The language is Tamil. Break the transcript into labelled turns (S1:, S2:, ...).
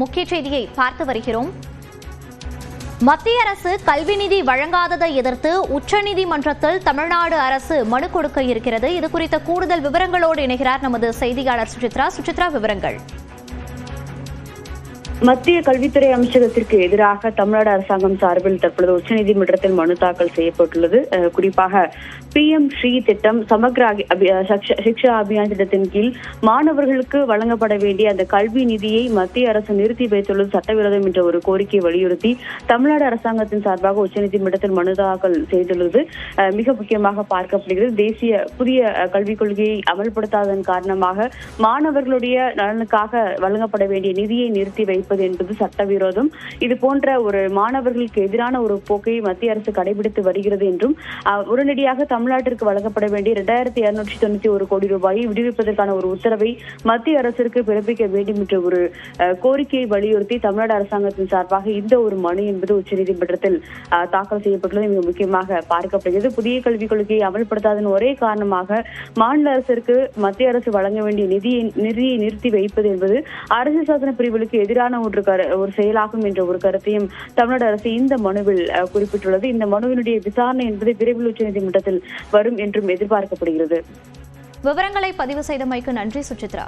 S1: முக்கிய செய்தியை பார்த்து வருகிறோம். மத்திய அரசு கல்வி நிதி வழங்காததை எதிர்த்து உச்சநீதிமன்றத்தில் தமிழ்நாடு அரசு மனு கொடுக்க இருக்கிறது. இது குறித்த கூடுதல் விவரங்களோடு இணைகிறார் நமது செய்தியாளர் சுசித்ரா. சுசித்ரா, விவரங்கள்.
S2: மத்திய கல்வித்துறை அமைச்சகத்திற்கு எதிராக தமிழ்நாடு அரசாங்கம் சார்பில் தற்பொழுது உச்சநீதிமன்றத்தில் மனு தாக்கல் செய்யப்பட்டுள்ளது. குறிப்பாக PM ஸ்ரீ திட்டம், சமக்ர சிக்ஷா அபியான் திட்டத்தின் கீழ் மாணவர்களுக்கு வழங்கப்பட வேண்டிய அந்த கல்வி நிதியை மத்திய அரசு நிறுத்தி வைத்துள்ளது சட்டவிரோதம் என்ற ஒரு கோரிக்கையை வலியுறுத்தி தமிழ்நாடு அரசாங்கத்தின் சார்பாக உச்சநீதிமன்றத்தில் மனு தாக்கல் செய்துள்ளது மிக முக்கியமாக பார்க்கப்படுகிறது. தேசிய புதிய கல்விக் கொள்கையை அமல்படுத்தாததன் காரணமாக மாணவர்களுடைய நலனுக்காக வழங்கப்பட வேண்டிய நிதியை நிறுத்தி வைப்பது என்பது சட்டவிரோதம். இது போன்ற ஒரு மாணவர்களுக்கு எதிரான ஒரு போக்கை மத்திய அரசு கடைபிடித்து வருகிறது என்றும் உடனடியாக தமிழ்நாட்டிற்கு வழங்கப்பட வேண்டிய 2291 கோடி ரூபாயை விடுவிப்பதற்கான ஒரு உத்தரவை மத்திய அரசிற்கு பிறப்பிக்க வேண்டும் என்ற ஒரு கோரிக்கையை வலியுறுத்தி தமிழ்நாடு அரசாங்கத்தின் சார்பாக இந்த ஒரு மனு என்பது உச்சநீதிமன்றத்தில் தாக்கல் செய்யப்பட்டுள்ளது மிக முக்கியமாக பார்க்கப்படுகிறது. புதிய கல்விக் கொள்கையை அமல்படுத்தாதன் ஒரே காரணமாக மாநில அரசிற்கு மத்திய அரசு வழங்க வேண்டிய நிதியை நிறுத்தி வைப்பது என்பது அரசியல் சாசன பிரிவுகளுக்கு எதிரான ஒரு செயலாகும் என்ற ஒரு கருத்தையும் தமிழ்நாடு அரசு இந்த மனுவில் குறிப்பிட்டுள்ளது. இந்த மனுவினுடைய விசாரணை என்பது விரைவில் உச்சநீதிமன்றத்தில் வரும் என்றும் எதிர்பார்க்கப்படுகிறது.
S1: விவரங்களை பதிவு செய்தமைக்கு நன்றி சுசித்ரா.